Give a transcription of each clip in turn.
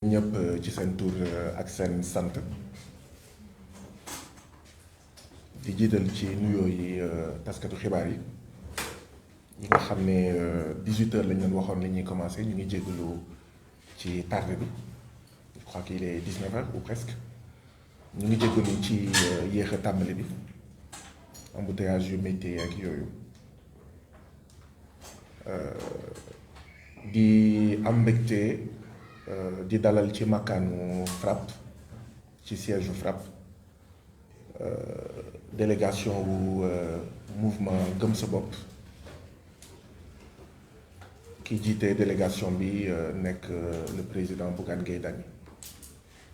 ñëpp ci seen tur ak seen sant di jiital ci nuyoo yi taskatu xibaar yi nga xam ne 18h lañ leen waxoon li ñuy commencé ñu ngi jégalu ci tardé bi je crois qu'il est 19h ou presque ñu ngi jégalu ci yéex a tàmbali bi embouteillage yu métti ak yooyu di am mbégte di dalal ci makkaanu FRAPP ci siège u FRAPP délégation wu mouvement gëm sa bopp ki jiite délégation bi nekk le président Bougane Gueye Dany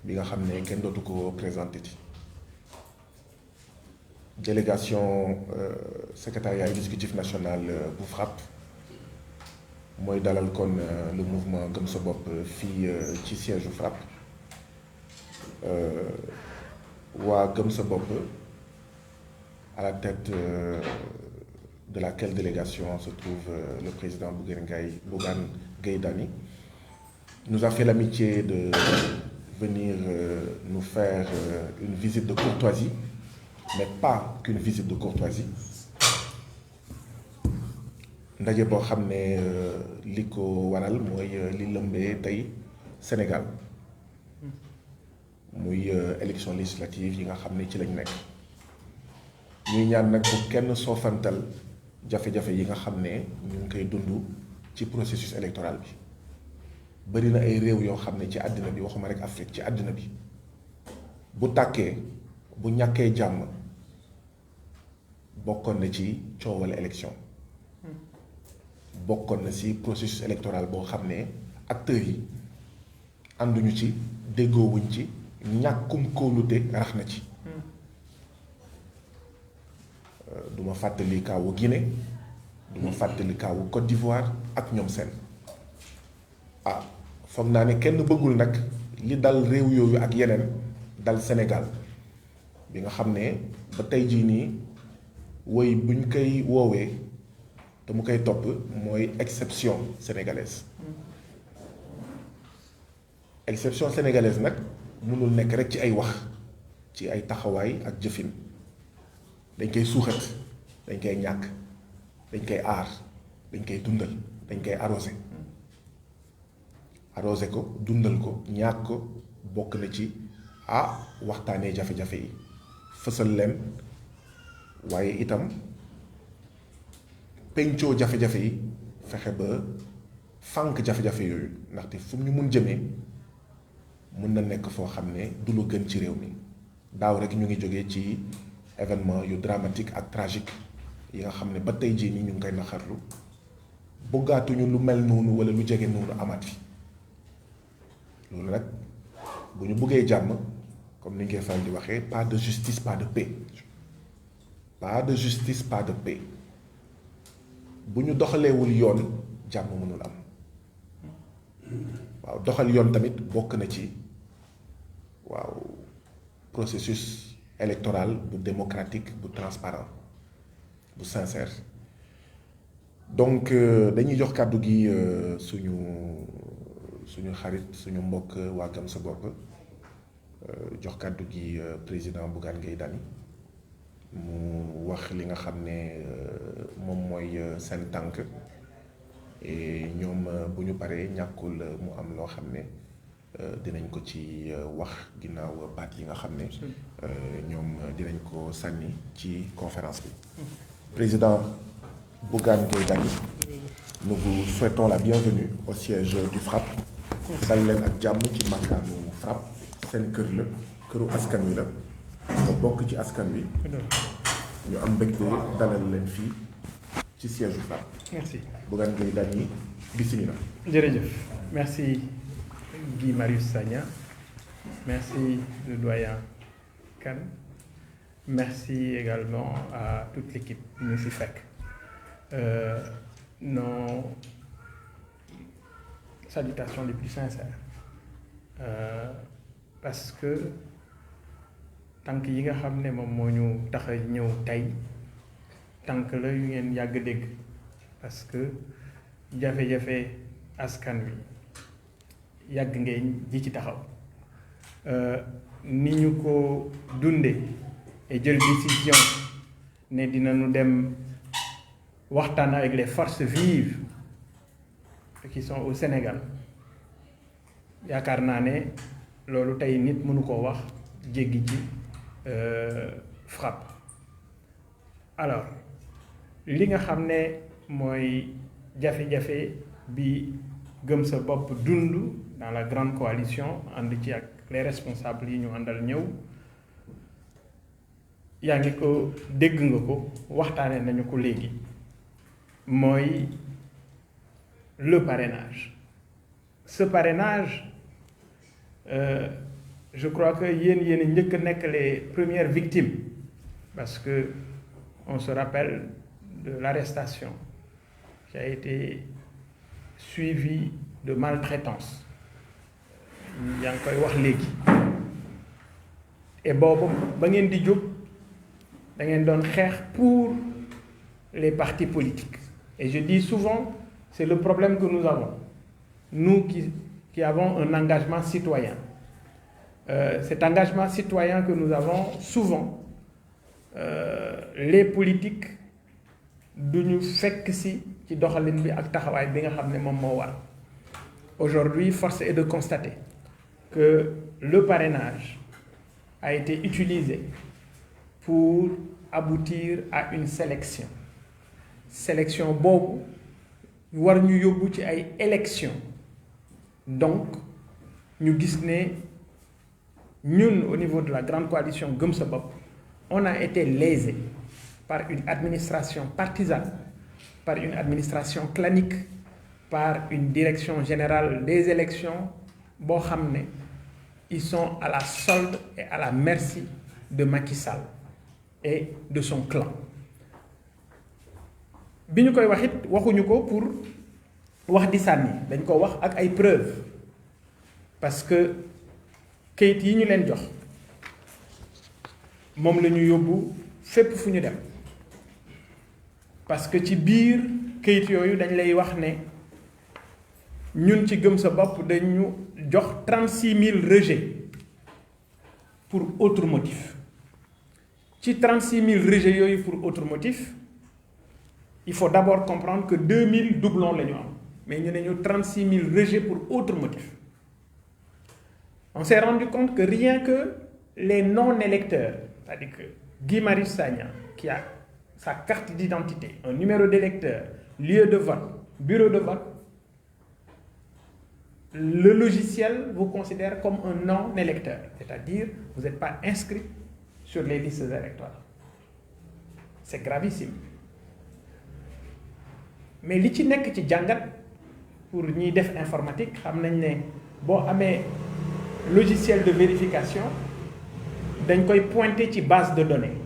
bi nga xam ne kenn dootu ko présenté ci délégation secrétariat exécutif national bu FRAPP mooy dalal kon le mouvement gëm sa bopp fii ci siège u FRAPP waa gëm sa bopp à la tête de laquelle délégation se trouve le président Bougane Gueye Dany nous a fait l'amitié de venir nous faire une visite de courtoisie, mais pas qu'une visite de courtoisie. ndaje boo xam ne li ko waral mooy li lëmbee tey Sénégal muy élection législative yi nga xam ne ci lañ nekk ñuy ñaan nag bu kenn soofantal jafe-jafe yi nga xam ne ñu ngi koy dund ci processus électoral bi bari na ay réew yoo xam ne ci àddina bi waxuma rek Afrique ci àddina bi bu tàkkee bu ñàkkee jàmm bokkoon na ci coowal élection bokkoon na ci processus électoral boo xam ne acteurs yi ànduñu ci déggoowuñ ci ñàkkum kóolute rax na ci duma fàttali kaawu Guinée duma fàttali kaawu Côte d'Ivoire ak ñoom seen foog naa ne kenn bëggul nag li dal réew yooyu ak yeneen dal Sénégal bi nga xam ne ba tey jii nii woy buñ koy woowee te mu koy topp mooy exception sénégalaise exception sénégalaise nag mënul nekk rek ci ay wax ci ay taxawaay ak jëfin dañ koy suuxat dañ koy ñàkk dañ koy aar dañ koy dundal dañ koy arrosé ko dundal ko ñàkk ko bokk na ci waxtaanee jafe-jafe yi fësal leen waaye itam pencoo jafe-jafe yi fexe ba fànk jafe-jafe yooyu ndaxte fu ñu mun jëmee mun na nekk foo xam ne du lu gën ci réew mi daaw rek ñu ngi jógee ci événement yu dramatique ak tragique yi nga xam ne ba tey jii nii ñu ngi koy naxarlu bëggaatuñu lu mel noonu wala lu jege noonu amaat fi loolu nag bu ñu bëggee jàmm comme ni ñu koy faral di waxee pas de justice pas de paix pas de justice pas de paix bu ñu doxaleewul yoon jàmm mënul am waaw doxal yoon tamit bokk na ci processus électoral bu démocratique bu transparent bu sincère donc dañuy jox kàddu gi suñu xarit suñu mbokk waa Gëm sa bopp jox kàddu gi président Bougane Gueye Dany mu wax li nga xam ne moom mooy seen tànk ñoom bu ñu paree ñàkkul mu am loo xam ne dinañ ko ci wax ginnaaw baat yi nga xam ne ñoom dinañ ko sànni ci conférence bi. Président Bougane Gueye Dany, nous vous souhaitons la bienvenue au siège du FRAPP. dal leen ak jàmm ci makkaanu FRAPP seen kër la këru askan wi la nga bokk ci askan wi ñu am mbégte dalal leen fii ci siège du FRAPP. Merci. Bougane Gueye Dany bismillah. jërëjëf merci Guy Marius Sagna Merci le doyen Kane. Merci également à toute l'équipe du MUFIFEC. Nos salutations les plus sincères. Parce que tànk yi nga xam ne moom moo ñu tax a ñëw tey tànk la yu ngeen yàgg dégg parce que jafe-jafe askan wi yàgg ngeen ji ci taxaw ni ñu ko dunde et jël décision ne dinañu dem waxtaan avec les forces vives qui sont au Sénégal yaakaar naa ne loolu tey nit mënu koo wax jéggi ci frappe. Alors li nga xam ne mooy jafe-jafe bi gëm sa bopp dund dans la grande coalition ànd ci ak les responsables yi ñu àndal ñëw yaa ngi ko dégg nga ko waxtaane nañu ko léegi mooy le parrainage. Ce parrainage je crois que yéen njëkk a nekk les premières victimes parce que on se rappelle de l'arrestation qui a été suivie de maltraitance yaa ngi koy wax léegi et boobu ba ngeen di jóg da ngeen doon xeex pour les partis politiques et je dis souvent c'est le problème que nous avons nous qui avons un engagement citoyen. Cet engagement citoyen que nous avons souvent les politiques duñu fekk ci doxalin bi ak taxawaay bi nga xam ne moom moo war. Aujourd'hui, force est de constater que le parrainage a été utilisé pour aboutir à une sélection boobu war ñu yóbbu ci ay élections. Donc ñu gis ne ñun au niveau de la grande coalition Gëm Sa Bopp on a été lésés par une administration partisane, par une administration clanique, par une direction générale des élections boo xam ne ils sont à la solde et à la merci de Macky Sall et de son clan. Bi ñu koy wax it waxuñu ko pour wax di sànni dañ ko wax ak ay preuves parce que kayit yi ñu leen jox moom la ñu yóbbu fépp fu ñu dem parce que ci biir kayit yooyu dañ lay wax ne ñun ci Gëm Sa Bopp dañu jox 36 000 rejets pour autre motif ci 36 000 rejets yooyu pour autre motif il faut d'abord comprendre que 2000 doublons la ñu am mais ñu ne ñu 36 000 rejets pour autre motif. On s'est rendu compte que rien que les non-électeurs, c'est-à-dire que Guy Marius Sagna, qui a sa carte d'identité, un numéro d'électeur, lieu de vote, bureau de vote, le logiciel vous considère comme un non-électeur, c'est-à-dire vous n'êtes pas inscrit sur les listes électorales. C'est gravissime. Mais li ci nekk ci jàngat pour ñiy def informatique xam nañ ne boo amee logiciel de vérification dañ koy pointer ci base de données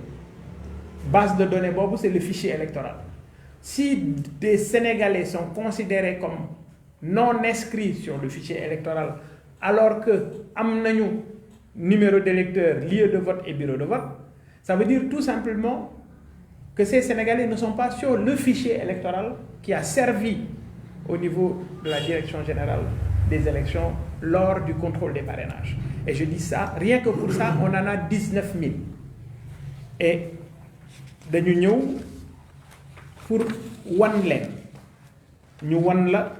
boobu c'est le fichier électoral. Si des Sénégalais sont considérés comme non inscrits sur le fichier électoral alors que am nañu numéro d'électeur, lieu de vote et bureau de vote, ça veut dire tout simplement que ces Sénégalais ne sont pas sur le fichier électoral qui a servi au niveau de la direction générale des élections lors du contrôle des parrainages. Et je dis ça, rien que pour ça, on en a 19 000. Et dañu ñëw pour wan leen ñu wan la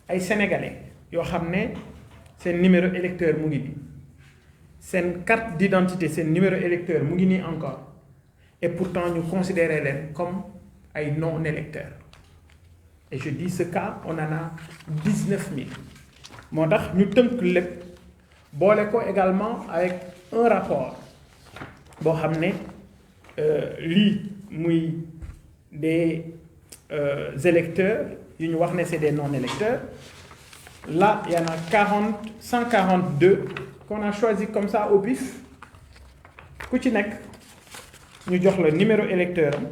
ay Sénégalais yoo xam ne seen numéro électeur mu ngi nii seen carte d'identité seen numéro électeur mu ngi nii encore et pourtant ñu considérer leen comme ay non-électeurs. Et je dis ce cas on en a 19 000 moo tax ñu tënk lépp boole ko également avec un rapport boo xam ne lii muy des électeurs yu ñu wax ne c'est des non-électeurs là il y en a 142 qu'on a choisi comme ça au pif ku ci nekk ñu jox la numéro électeur am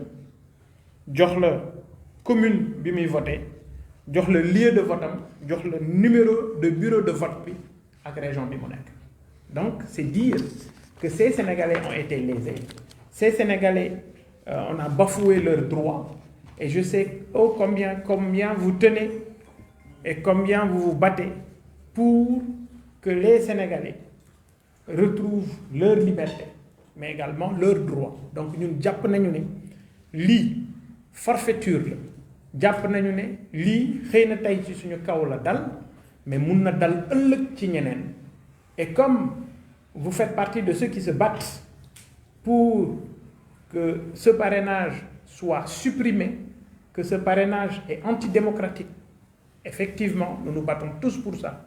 jox la commune bi muy voté jox la lieu de vote am jox la numéro de bureau de vote bi ak région bi mu nekk. Donc c'est dire que ces Sénégalais ont été lésés, ces Sénégalais on a bafoué leurs droits, et je sais combien vous tenez et combien vous vous battez pour que les Sénégalais retrouvent leur liberté mais également leurs droits. Donc ñun jàpp nañu ne lii forfaiture la, jàpp nañu ne lii xëy na tey ci suñu kaw la dal mais mun na dal ëllëg ci ñeneen. Et comme vous faites partie de ceux qui se battent pour que ce parrainage soit supprimé, que ce parrainage est antidémocratique, effectivement, nous nous battons tous pour ça.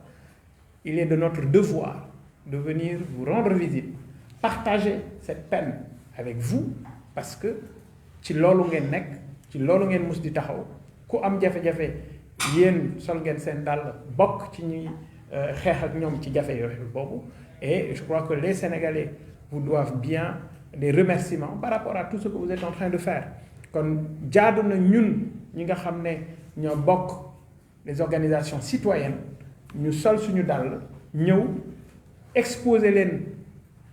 Il est de notre devoir de venir vous rendre visite, partager cette peine avec vous, parce que ci loolu ngeen nekk, ci loolu ngeen mus di taxaw, ku am jafe-jafe yéen sol ngeen seen dàll bokk ci ñuy xeex ak ñoom ci jafe yooyu boobu. Et je crois que les Sénégalais vous doivent bien des remerciements par rapport à tout ce que vous êtes en train de faire. Kon jaadu na ñun ñi nga xam ne ñoo bokk les organisations citoyennes ñu sol suñu dàll ñëw exposer leen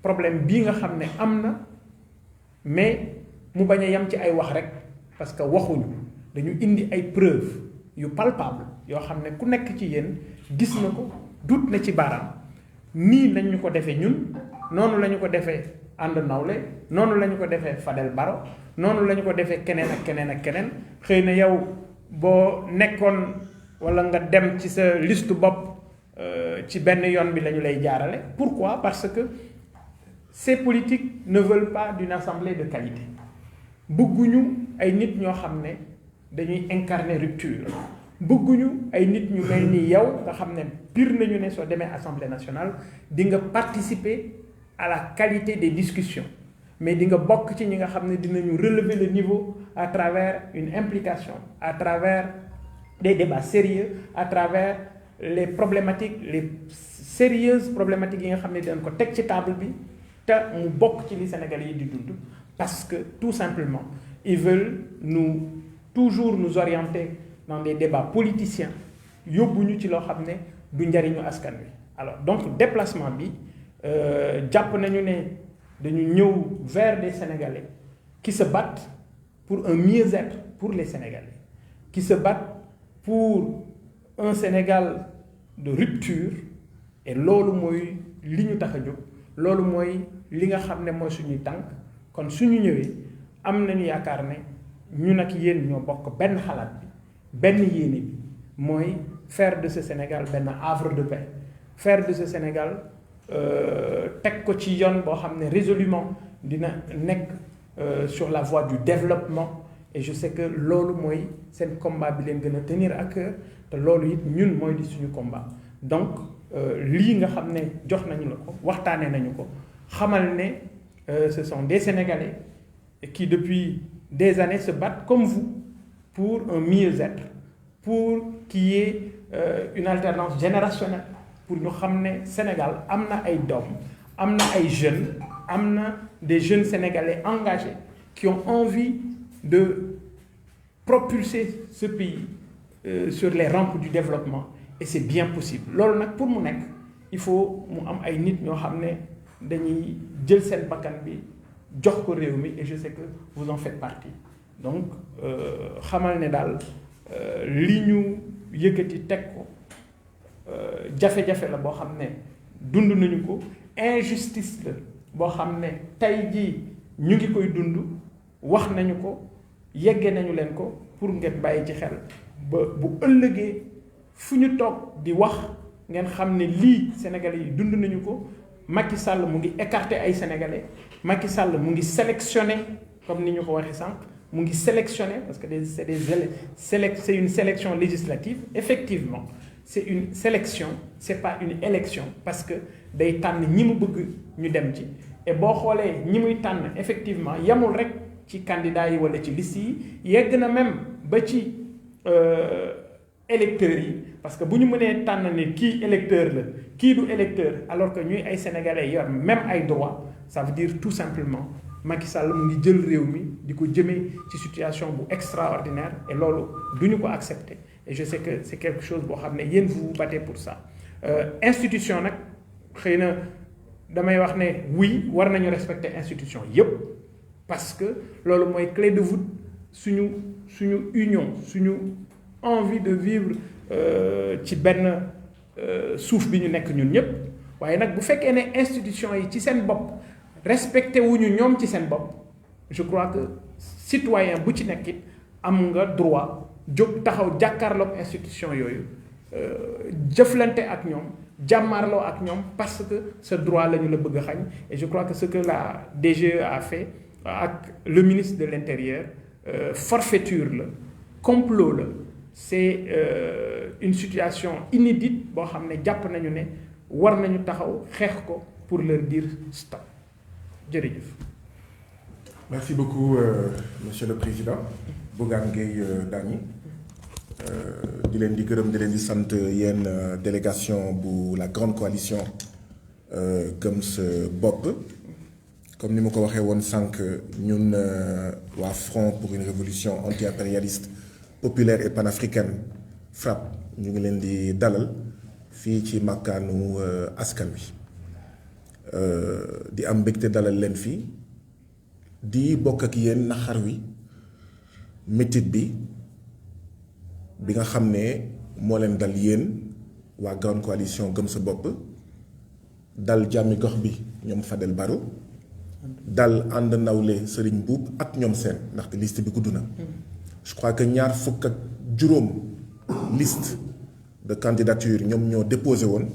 problème bii nga xam ne am na, mais mu bañ a yem ci ay wax rek, parce que waxuñu, dañu indi ay preuves yu palpable yoo xam ne ku nekk ci yéen gis na ko, dut na ci baaraam. Nii lañ ñu ko defee ñun, noonu la ñu ko defee ànd nawle, noonu la ñu ko defee Fadel Barro, noonu la ñu ko defee keneen ak keneen ak keneen. Xëy na yow boo nekkoon walla nga dem ci sa liste bopp ci benn yoon bi la ñu lay jaarale. Pourquoi? Parce que ces politiques ne veulent pas d'une assemblée de qualité. Bëgguñu ay nit ñoo xam ne dañuy incarner rupture. Bëgguñu ay nit ñu mel ni yow nga xam ne biir nañu ne soo demee Assemblée nationale di nga participer à la qualité des discussions, mais di nga bokk ci ñi nga xam ne dinañu relever le niveau à travers une implication, à travers des débats sérieux, à travers les problématiques, les sérieuses problématiques yi nga xam ne dinañ ko teg ci table bi te mu bokk ci li Sénégalais yi di dund, parce que tout simplement ils veulent toujours nous orienter dans des débats politiciens yóbbuñu ci loo xam ne du njariñu askan wi. Alors donc déplacement bi jàpp nañu ne dañu ñëw vers des Sénégalais qui se battent pour un mieux-être pour les Sénégalais, qui se battent pour un Sénégal de rupture, et loolu mooy li ñu tax a jóg, loolu mooy li nga xam ne mooy suñuy tànk. Kon suñu ñëwee am nañu yaakaar ne ñun ak yéen ñoo bokk benn xalaat bi, benn yéene bi, mooy faire de ce Sénégal benn havre de paix, faire de ce Sénégal teg ko ci yoon boo xam ne résolument dina nekk sur la voie du développement. Et je sais que loolu mooy seen combat bi leen gën a tenir à cœur, te loolu it ñun mooy di suñu combat. Donc lii nga xam ne jox nañu la ko, waxtaanee nañu ko, xamal ne ce sont des Sénégalais qui depuis des années se battent comme vous pour un mieux-être, pour qu'il y ait une alternance générationnelle, pour ñu xam ne Sénégal am na ay doom, am na ay jeunes, am na des jeunes Sénégalais engagés qui ont envie de propulser ce pays sur les rampes du développement, et c'est bien possible. Loolu nag pour mu nekk il faut mu am ay nit ñoo xam ne dañuy jël seen bakkan bi jox ko réew mi, et je sais que vous en faites partie. Donc xamal ne daal li ñu yëkkati teg ko jafe-jafe la boo xam ne dund nañu ko, injustice la boo xam ne tey jii ñu ngi koy dund, wax nañu ko, yegge nañu leen ko, pour ngeen bàyyi ci xel ba bu ëllëgee fu ñu toog di wax ngeen xam ne lii Sénégalais yi dund nañu ko. Macky Sall mu ngi écarter ay Sénégalais, Macky Sall mu ngi sélectionner comme ni ñu ko waxee sànq, mu ngi sélectionner parce que c'est une sélection législative. Effectivement c'est une sélection, c'est pas une élection, parce que day tànn ñi mu bëgg ñu dem ci. Et boo xoolee ñi muy tànn effectivement yamul rek ci candidats yi wala ci liste yi, yegg na même ba ci électeurs yi, parce que bu ñu mënee tànn ne kii électeur la kii du électeur alors que ñuy ay sénégalais yor même ay droits ça veut dire tout simplement Macky Sall mu ngi jël réew mi di ko jëmee ci situation bu extraordinaire et loolu du ñu ko accepter et je sais que c'est quelque chose boo xam ne yéen vous vous battez pour ça institution nag xëy na damay wax ne oui war nañu respecter institution yépp parce que loolu mooy clé de voûte suñu union suñu envie de vivre ci benn suuf bi ñu nekk ñun ñëpp waaye nag bu fekkee ne institution yi ci seen bopp respecté wuñu ñoom ci seen bopp je crois que citoyen bu ci nekk it am nga droit jóg taxaw jàkkaarloog institution yooyu jëflante ak ñoom jàmmaarloo ak ñoom parce que ce droit la ñu la bëgg a xañ et je crois que ce que la DGE a fait ak le ministre de l'Intérieur forfaiture la complot la c'est une situation inédite boo xam ne jàpp nañu ne war nañu taxaw xeex ko pour leur dire stop jërëjëf. Merci beaucoup monsieur le président Bougane Gueye Dany di leen di gërëm di leen di sant yéen délégation bu la grande coalition Gëm Sa Bopp comme ni ma ko waxee woon sànq ñun waa Front pour une révolution anti-impérialiste populaire et panafricaine FRAPP ñu ngi leen di dalal fii ci makkaanu askan wi di am mbégte dalal leen fii di bokk ak yéen naxar wi métit bi nga xam ne moo leen dal yéen waa grande coalition Gëm Sa Bopp dal jàmmi gox bi ñoom Fadel Barro dal ànd nawle Serigne Mboup ak ñoom seen ndaxte liste bi gudd na je crois que ñaar fukk ak juróom liste de candidature ñoom ñoo déposé woon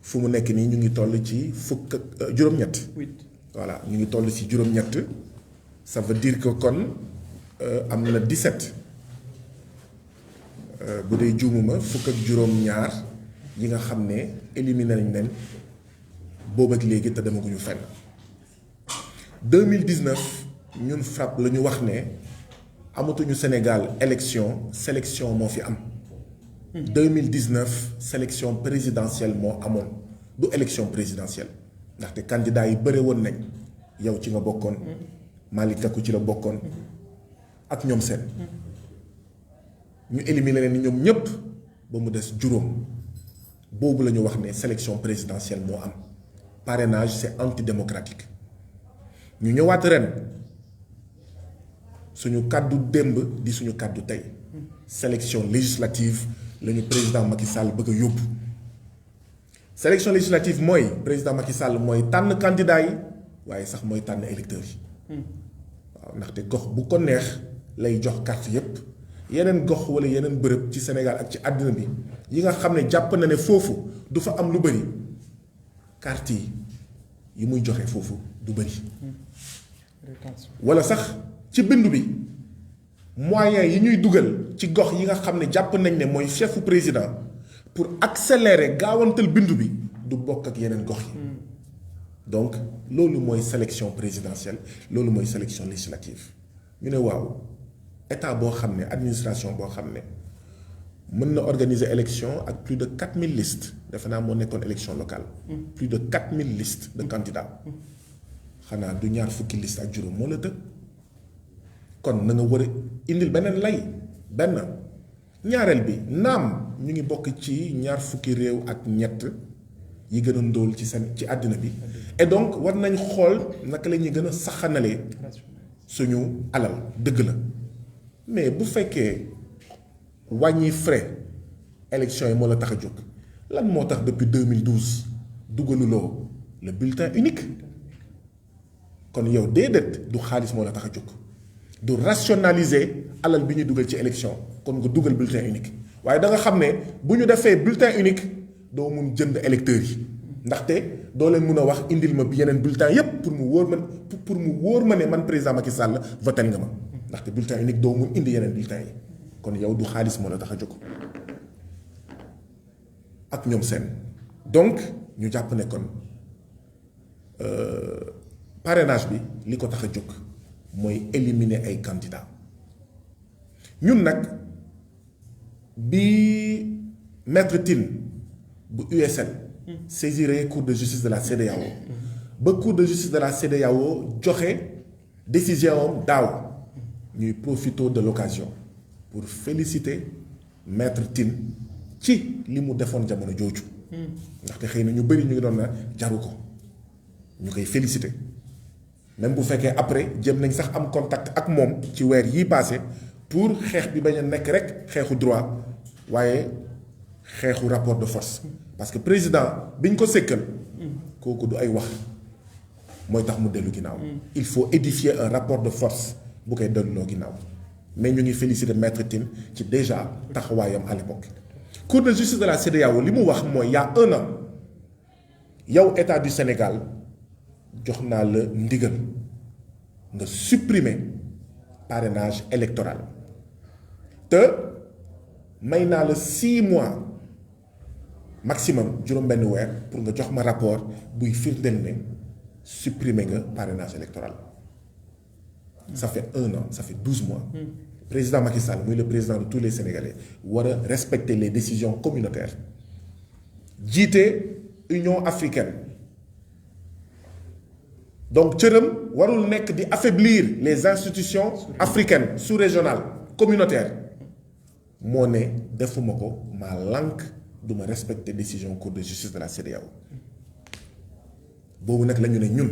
fu mu nekk nii ñu ngi toll ci fukk ak juróom-ñett voilà ñu ngi toll ci juróom-ñett ça veut dire que kon am na 17 bu dee juumuma fukk ak juróom-ñaar yi nga xam ne éliminé nañ leen boobu ak léegi te demaguñu fenn 2019 ñun FRAPP la ñu wax ne amatuñu Sénégal sélection moo fi am 2019 sélection présidentielle moo amoon du élection présidentielle ndaxte candidat yi bëre woon nañ yow ci nga bokkoon Malick Gakou ci la bokkoon ak ñoom seen ñu éliminer leen ni ñoom ñëpp ba mu des juróom boobu la ñu wax ne sélection présidentielle moo am parrainage c'est antidémocratique ñu ñëwaat ren suñu kàddu démb di suñu kàddu tey sélection législative la ñu président Macky Sall bëgg a yóbbu sélection législative mooy président Macky Sall mooy tànn candidat yi waaye sax mooy tànn électeurs yi waaw ndaxte gox bu ko neex lay jox carte yépp yeneen gox wala yeneen bërëb ci Sénégal ak ci àddina bi yi nga xam ne jàpp na ne foofu du fa am lu bëri carte yi muy joxe foofu du bëri wala sax ci bindu bi moyens yi ñuy dugal ci gox yi nga xam ne jàpp nañ ne mooy chefu président pour accélérer gaawantal bindu bi du bokk ak yeneen gox yi donc loolu mooy sélection présidentielle loolu mooy sélection législative ñu ne waaw état boo xam ne administration boo xam ne mën na organiser élection ak plus de 4000 listes defe naa moo nekkoon élection locale plus de 4000 listes de candidats xanaa du ñaar fukki liste ak juróom moo la tëg kon na nga war a indil beneen lay benn ñaareel bi naam ñu ngi bokk ci ñaar fukki réew ak ñett yi gën a ndóol ci àddina bi et donc war nañ xool naka la ñuy gën a saxanalee suñu alal dëgg la mais bu fekkee wàññi frais élection yi moo la tax a jóg lan moo tax depuis 2012 dugaluloo le bulletin unique kon yow déedéet du xaalis moo la tax a jóg du rationaliser alal bi ñuy dugal ci élection kon nga dugal bulletin unique waaye da nga xam ne bu ñu defee bulletin unique doo mun jënd électeurs yi ndaxte doo leen mun a wax indil ma yeneen bulletin yépp pour mu wóor ma ne man président Macky Sall votel nga ma ndaxte bulletin unique doo mun indi yeneen bulletin yi kon yow du xaalis moo la tax a jóg ak ñoom seen donc ñu jàpp ne kon parrainage bi li ko tax a jóg mooy éliminer ay candidats ñun nag bi maître Tine bu USN saisiré cour de justice de la CEDEAO ba cour de justice de la CEDEAO joxe décision am daaw ñuy profité de l'occasion pour féliciter maître Tine ci li mu defoon jamono jooju ndaxte xëy na ñu bëri ñu ngi doon na jaru ko ñu koy féliciter même bu fekkee après jëm nañ sax am contact ak moom ci weer yii passé pour xeex bi bañ a nekk rek xeexu droit waaye xeexu rapport de force parce que président biñ ko sëkkal kooku du ay wax mooy tax mu dellu ginnaaw il faut édifier un rapport de force bu koy delloo ginnaaw mais ñu ngi féliciter maître Tine ci déjà taxawaayam à l'époque cour de justice de la CEDEAO li mu wax mooy il y a 1 an yow état du Sénégal jox naa la ndigal nga supprimer parrainage électoral te may naa la 6 mois maximum juróom-benn weer pour nga jox ma rapport buy firndeel ne supprimer nga parrainage électoral ça fait 1 an ça fait 12 mois président Macky Sall muy le président de tous les Sénégalais war a respecter les décisions communautaires jiite Union africaine donc cëram warul nekk di affaiblir les institutions africaines sous-régionales communautaires moo ne defuma ko maa lànk du ma respecter décision cour de justice de la CEDEAO boobu nag la ñu ne ñun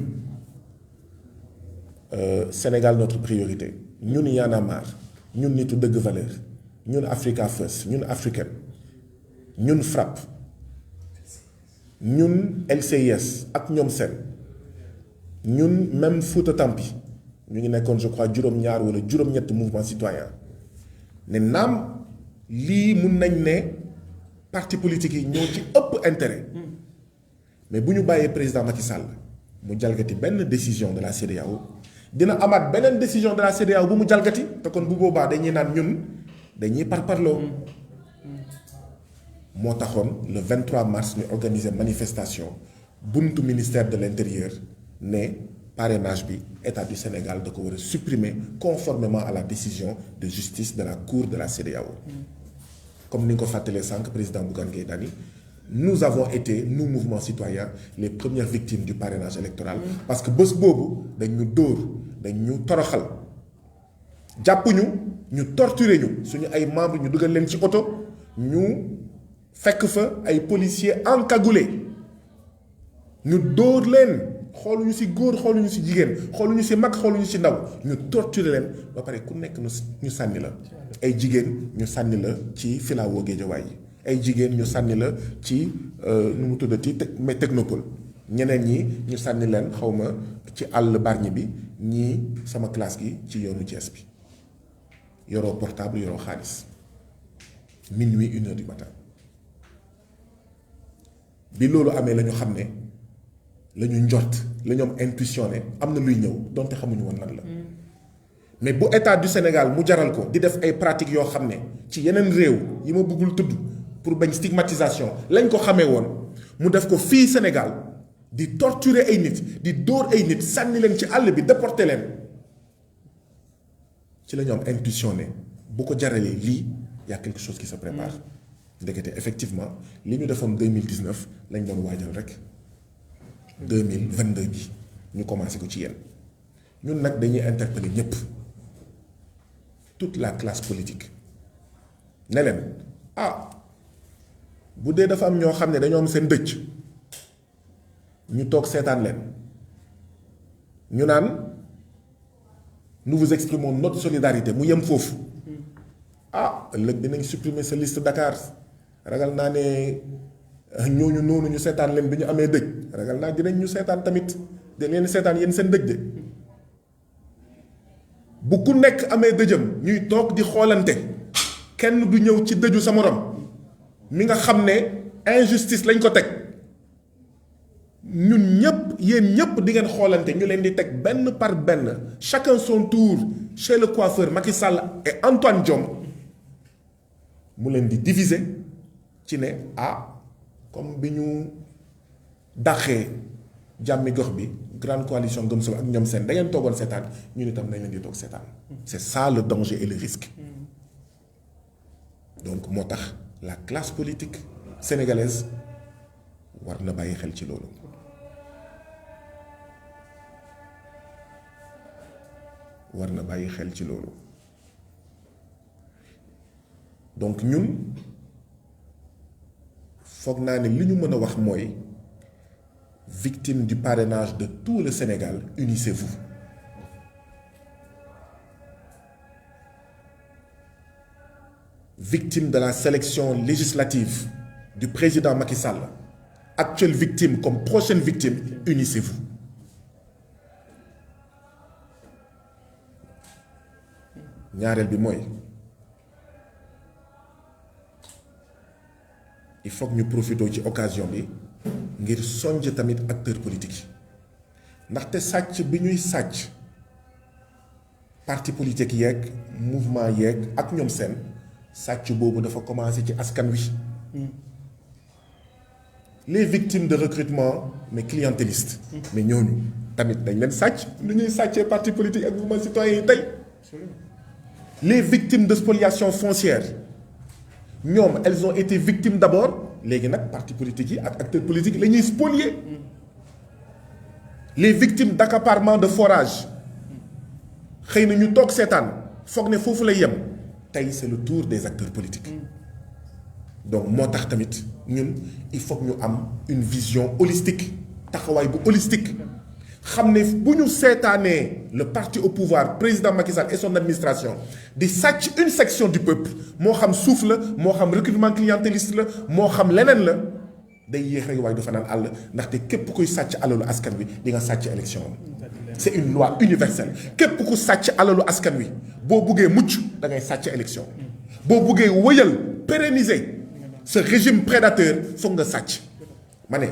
Sénégal notre priorité ñun Y'en a marre ñun nitu dëgg valeur ñun Africa First ñun africaine ñun FRAPP ñun LCIS ak ñoom seen ñun même Fouta Tampi ñu ngi nekkoon je crois juróom-ñaar wala juróom-ñett mouvement citoyen ne naam lii mun nañ ne parti politique yi ñoo ci ëpp intérêt mais bu ñu bàyyee président Macky Sall mu jalgati benn décision de la CEDEAO dina amaat beneen décision de la CEDEAO bu mu jalgati te kon bu boobaa dañuy naan ñun dañuy parparloo moo taxoon le 23 mars ñu organiser manifestation buntu ministère de l'intérieur ne parrainage bi état du Sénégal da ko war a supprimer conformément à la décision de justice de la cour de la CEDEAO comme ni nga ko fàttalee sànq président Bougane Gueye Dany nous avons été nous mouvement citoyen les premières victimes du parrainage électoral parce que bés boobu dañ ñu dóor dañ ñu toroxal jàpp ñu torturer ñu suñu ay membres ñu dugal leen ci oto ñu fekk fa ay policiers encagoulés ñu dóor leen xooluñu ci góor xooluñu ci jigéen xooluñu ci mag xooluñu ci ndaw ñu torturer leen ba pare ku nekk ñu sànni la ay jigéen ñu sànni la ci filawoo Géejawaay yi ay jigéen ñu sànni la ci nu mu tuddati technopole ñeneen ñi ñu sànni leen xawma ci àll Bargny bi ñii sama classe gi ci yoonu Thiès bi yoroo portable yoroo xaalis minuit 1 heure du matin bi loolu amee la ñu xam ne la ñu njort la ñu am intuition ne am na luy ñëw donte xamuñu woon lan la mais bu état du Sénégal mu jaral ko di def ay pratiques yoo xam ne ci yeneen réew yi ma bëggul tudd pour bañ stigmatisation lañ ko xamee woon mu def ko fii Sénégal di torturer ay nit di dóor ay nit sànni leen ci àll bi déporter leen ci la ñu am intuition ne bu ko jaralee lii y a quelque chose qui se prépare ndekete effectivement li ñu defoon 2019 lañ doon waajal rek 2022 bi ñu commencé ko ci yéen ñun nag dañuy interpeller ñëpp toute la classe politique ne leen bu dee dafa am ñoo xam ne dañoo am seen dëcc ñu toog seetaan leen ñu naan nous vous exprimons notre solidarité mu yem foofu ëllëg dinañ supprimer sa liste Dakar ragal naa ne ñooñu noonu ñu seetaan leen bi ñu amee dëj ragal naa dinañ ñu seetaan tamit dañ leen seetaan yéen seen dëj de bu ku nekk amee dëjëm ñuy toog di xoolante kenn du ñëw ci dëju sa morom mi nga xam ne injustice lañ ko teg ñun ñëpp yéen ñëpp di ngeen xoolante ñu leen di teg benn par benn chacun son tour chez le coiffeur Macky Sall et Antoine Diome mu leen di diviser ci ne comme bi ñu dàqee jàmmi gox bi grande coalition Gëm Sa Bopp ak ñoom seen da ngeen toogoon seetaan ñu ne tam nañ leen di toog seetaan c'est ça le danger et le risque donc moo tax la classe politique sénégalaise war na bàyyi xel ci loolu. war na bàyyi xel ci loolu donc ñun foog naa ne li ñu mën a wax mooy victime du parrainage de tout le Sénégal, unissez-vous. Victime de la sélection législative du président Macky Sall, actuelle victime comme prochaine victime, unissez-vous. ñaareel bi mooy il faut que ñu profité ci occasion bi ngir sonj tamit acteurs politiques yi ndaxte sàcc bi ñuy sàcc parti politique yeeg mouvement yeeg ak ñoom seen sàcc boobu dafa commencé ci askan wi. Les victimes de recrutement mais clientélistes. mais ñooñu tamit dañ leen sàcc lu ñuy sàccee parti politique ak mouvement citoyen yi tey. Les victimes de spoliation foncière ñoom elles ont été victimes d'abord léegi nag parti politique yi ak acteurs politiques la ñuy spolier. Les victimes d'accaparement de forage xëy na ñu toog seetaan foog ne foofu lay yem tey c'est le tour des acteurs politiques. donc moo tax tamit ñun il faut que ñu am une vision holistique taxawaay bu holistique xam ne bu ñu seetaanee le parti au pouvoir président Macky Sall et son administration di sàcc une section du peuple moo xam suuf la moo xam recrutement clientéliste la moo xam leneen la day yéex rek waaye dafa naan àll ndaxte képp kuy sàcc alalu askan wi di nga sàcc élection c'est une loi universelle képp ku sàcc alalu askan wi boo buggee mucc da ngay sàcc élection boo buggee wëyal pérenniser ce régime prédateur foog nga sàcc ma ne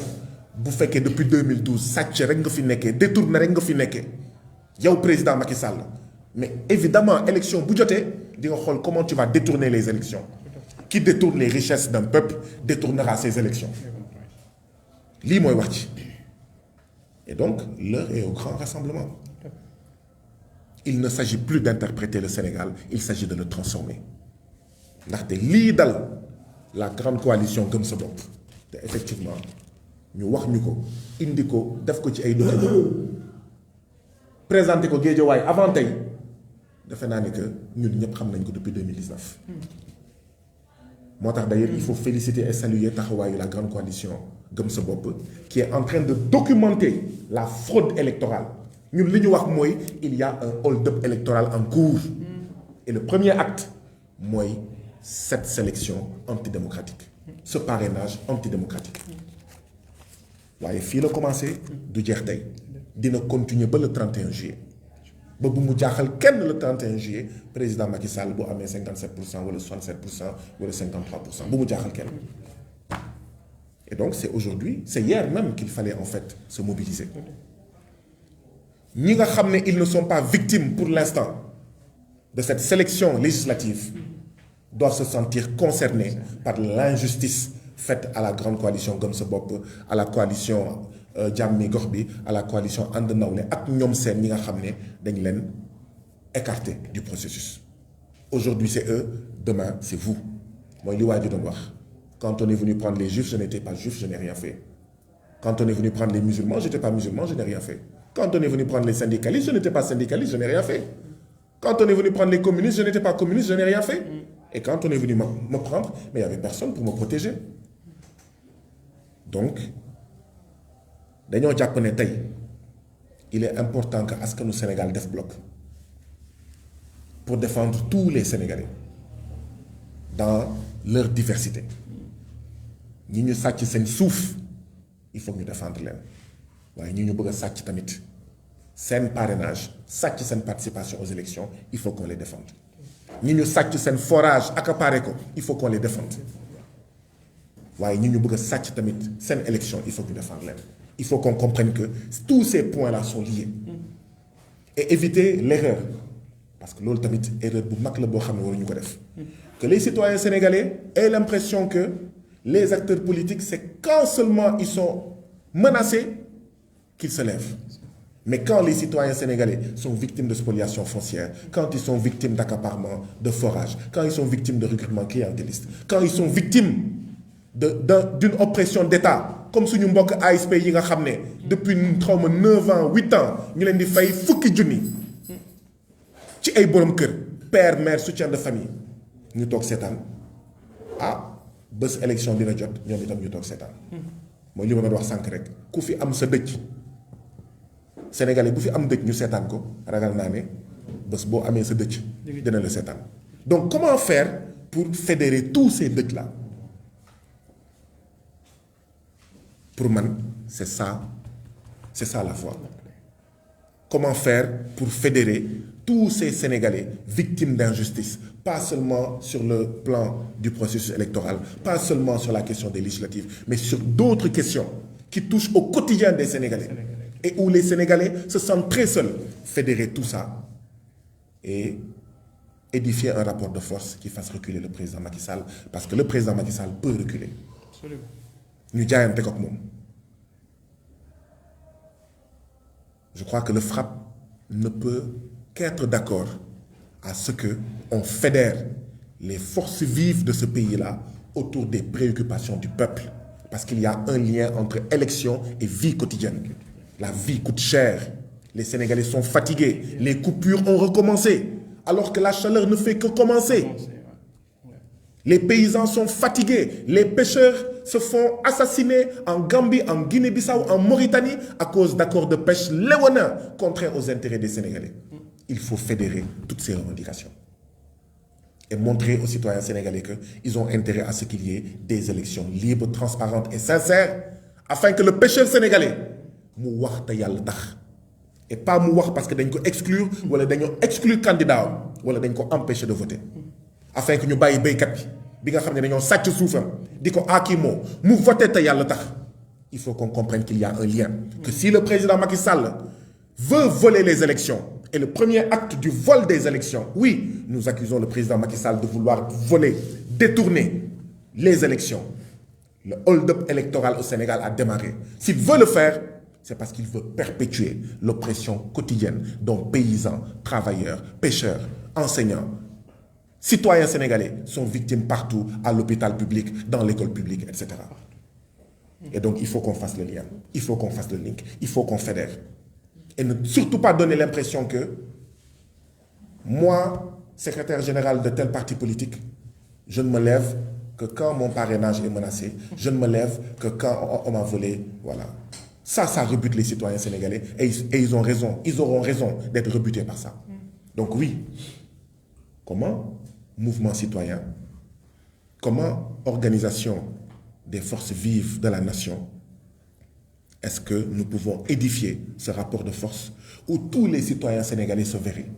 bu fekkee depuis 2012 sàcc rek nga fi nekkee détourné rek nga fi nekkee yow président Macky Sall mais évidemment élection bu jotee di nga xool comment tu vas détourner les élections qui détourne les richesses d'un peuple détournera ses élections lii mooy wax ci et donc l'heure est au grand rassemblement il ne s'agit plus d'interpréter le Sénégal il s'agit de le transformer ndaxte lii dal la grande coalition Gëm Sa Bopp te effectivement ñu wax ñu ko indi ko def ko ci ay documents présenté ko Guédiawaye avant tey defe naa ne que ñun ñëpp xam nañ ko depuis 2019 moo tax d'ailleurs il faut féliciter et saluer taxawaayu la grande coalition Gëm Sa Bopp qui est en train de documenter la fraude électorale ñun li ñu wax mooy il y a un hold-up électoral en cours et le premier acte mooy cette sélection antidémocratique ce parrainage antidémocratique waaye fii la commencé du jeex tey dina continuer ba le 31 juillet ba bu mu jaaxal kenn le 31 juillet président Macky Sall bu amee 57% wala 67% wala 53% bu mu jaaxal kenn et donc c'est aujourd'hui c'est hier même qu'il fallait en fait se mobiliser ñi nga xam ne ils ne sont pas victimes pour l'instant de cette sélection législative doivent se sentir concernés par l'injustice faite à la grande coalition Gëm Sa Bopp à la coalition Jàmmi Gox Bi à la coalition And Nawlé ak ñoom seen ñi nga xam ne dañ leen écarté du processus aujourd'hui c'est eux demain c'est vous mooy li waa ji doon wax quand on est venu prendre les juifs je n'étais pas juif je n'ai rien fait quand on est venu prendre les musulmans j'étais pas musulman je n'ai rien fait quand on est venu prendre les syndicalistes je n'étais pas syndicaliste je n'ai rien fait quand on est venu prendre les communistes je n'étais pas communiste je n'ai rien fait et quand on est venu me prendre mais il y avait personne pour me protéger donc dañoo jàpp ne tey il est important que askanu Sénégal def bloc pour défendre tous les Sénégalais dans leur diversité ñi ñu sàcc seen suuf il faut ñu défendre leen waaye ñi ñu bëgg a sàcc tamit seen parrainage sàcc seen participation aux élections il faut qu'on les défende ñi ñu sàcc seen forage accaparé ko il faut qu'on les défende waaye ñi ñu bëgg a sàcc tamit seen élection il faut que ñu défendre leen il faut qu'on comprenne que tous ces points-là sont liés et éviter l'erreur parce que loolu tamit erreur bu mag la boo xam ne waruñu ko def que les citoyens sénégalais aient l'impression que les acteurs politiques c'est quand seulement ils sont menacés qu'ils se lèvent Mais quand les citoyens sénégalais sont victimes de spoliation foncière, quand ils sont victimes d'accaparement, de forage, quand ils sont victimes de recrutement clientéliste, quand ils sont victimes d'une oppression d'État, comme suñu mbokk ASP yi nga xam ne depuis 9 ans 8 ans ñu leen di fay fukki junni ci ay borom kër père mère soutien de famille ñu toog seetaan bés élection dina jot ñoom itam ñu toog seetaan mooy li ma doon wax sànq rek ku fi am sa dëj sénégalais bu fi am dëj ñu seetaan ko ragal naa ne bés boo amee sa dëj dina la seetaan. Donc comment faire pour fédérer tous ces dëj là? Pour moi, c'est ça la foi. Comment faire pour fédérer tous ces Sénégalais victimes d'injustice, pas seulement sur le plan du processus électoral, pas seulement sur la question des législatives, mais sur d'autres questions qui touchent au quotidien des Sénégalais et où les Sénégalais se sentent très seuls. Fédérer tout ça et édifier un rapport de force qui fasse reculer le président Macky Sall, parce que le président Macky Sall peut reculer. Absolument. Je crois que le FRAPP ne peut qu'être d'accord à ce qu'on fédère les forces vives de ce pays-là autour des préoccupations du peuple. Parce qu'il y a un lien entre élection et vie quotidienne. La vie coûte cher. Les Sénégalais sont fatigués. Les coupures ont recommencé. Alors que la chaleur ne fait que commencer. Les paysans sont fatigués. Les pêcheurs se font assassiner en Gambie, en Guinée-Bissau, en Mauritanie à cause d'accords de pêche léonins contraires aux intérêts des Sénégalais. Il faut fédérer toutes ces revendications et montrer aux citoyens sénégalais qu'ils ont intérêt à ce qu'il y ait des élections libres, transparentes et sincères afin que le pêcheur sénégalais mu wax ta yalla tax et pas mu wax parce que dañ ko exclure wala dañoo exclure candidat wala dañ ko empêcher de voter afin que ñu bayyi béykat bi nga xamné dañoo sàcc suufam diko akimo mu voter ta yalla tax. Il faut qu'on comprenne qu'il y a un lien, que si le président Macky Sall veut voler les élections, et le premier acte du vol des élections, oui, nous accusons le président Macky Sall de vouloir voler, détourner les élections. Le hold-up électoral au Sénégal a démarré. S'il veut le faire, c'est parce qu'il veut perpétuer l'oppression quotidienne dont paysans, travailleurs, pêcheurs, enseignants, citoyens sénégalais sont victimes partout, à l'hôpital public, dans l'école publique, etc. Et donc, il faut qu'on fasse le lien, il faut qu'on fasse le link, il faut qu'on fédère. Et ne surtout pas donner l'impression que moi, secrétaire général de tel parti politique, je ne me lève que quand mon parrainage est menacé, je ne me lève que quand on m'a volé, voilà. Ça rebute les citoyens sénégalais et ils ont raison, ils auront raison d'être rebutés par ça. Donc oui, comment mouvement citoyen, comment organisation des forces vives de la nation, est-ce que nous pouvons édifier ce rapport de force où tous les citoyens sénégalais se verraient,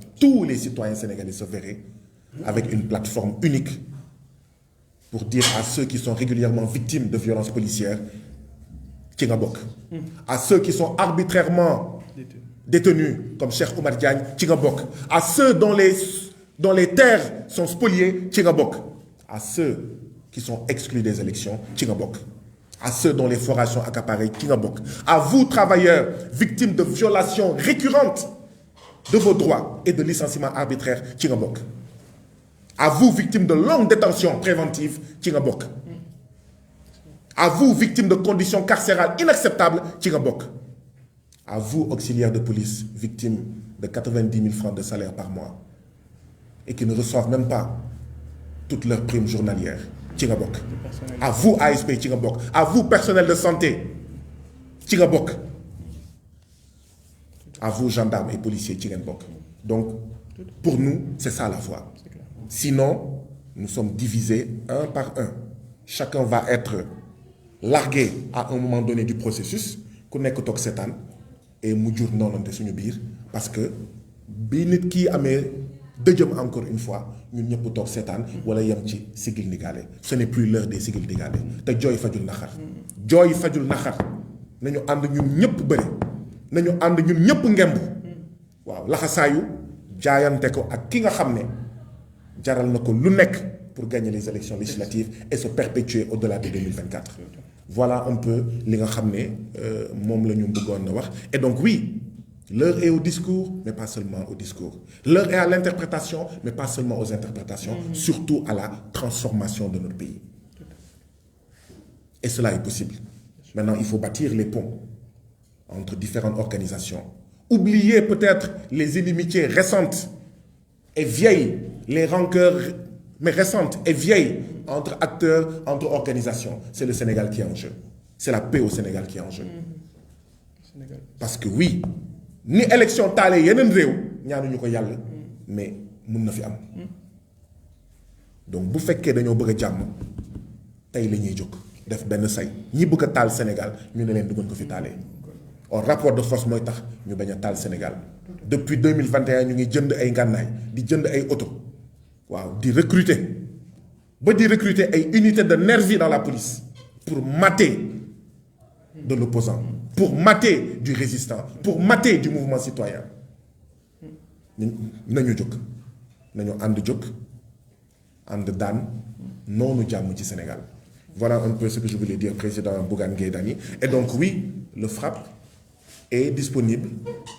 avec une plateforme unique pour dire à ceux qui sont régulièrement victimes de violences policières, Tchingabok, à ceux qui sont arbitrairement détenus, comme Cheikh Oumar Diagne, Tchingabok, à ceux dont les terres sont spoliées, Tchingabok, à ceux qui sont exclus des élections, Tchingabok, à ceux dont les forages sont accaparés, Tchingabok, à vous travailleurs victimes de violations récurrentes de vos droits et de licenciements arbitraires, Tchingabok, à vous victimes de longues détentions préventives, Tchingabok, à vous victimes de conditions carcérales inacceptables, Tchingabok, à vous auxiliaires de police victimes de 90 000 francs de salaire par mois et qui ne reçoivent même pas toutes leurs primes journalières, Tchingabok. À vous ASP, Tchingabok. À vous personnel de santé, Tchingabok. À vous gendarmes et policiers, Tchingabok. Donc, pour nous, c'est ça la foi. Sinon, nous sommes divisés un par un. Chacun va être largué à un moment donné du processus, et mu jur noonante suñu biir parce que bi nit kii amee dëjëm encore une fois ñun ñëpp toog seetaan wala yem ci sigil ndigaale. Ce n'est plus l'heure des sigil ndigaale te jooy fajul naxar nañu ànd ñun ñëpp bëri nañu ànd ñun ñëpp ngemb waaw laxasaayu jaayante ko ak ki nga xam ne jaral na ko lu nekk pour gagner les élections législatives et se perpétuer au-delà de 2024. Voilà un peu li nga xam ne moom la ñu bëggoon na wax. Et donc oui, L'heure est au discours, mais pas seulement au discours. L'heure est à l'interprétation, mais pas seulement aux interprétations, surtout à la transformation de notre pays. Et cela est possible. Maintenant, il faut bâtir les ponts entre différentes organisations. Oublier peut-être les inimitiés récentes et vieilles, les rancœurs, mais récentes et vieilles entre acteurs, entre organisations. C'est le Sénégal qui est en jeu. C'est la paix au Sénégal qui est en jeu. Parce que oui, ni élection taalé yeneen réew ñaanuñu ko yàlla mais mun na fi am. Donc bu fekkee dañoo bëgg a jàmm tey la ñuy jóg def benn say ñi bëgg a taal Sénégal ñu ne leen du ko fi taalee. Or rapport de force mooy tax ñu bañ a taal Sénégal depuis 2021 ñu ngi jënd ay ngànnaay di jënd ay oto waaw di recruter ay unités de nervis dans la police pour mater de l'opposant, pour mater du résistant, pour mater du mouvement citoyen. Nañu jóg nañu ànd jóg ànd daan noonu jàmm ci Sénégal. Voilà un peu ce que je voulais dire, président Bougane Gueye Dany. Et donc oui, le FRAPP est disponible,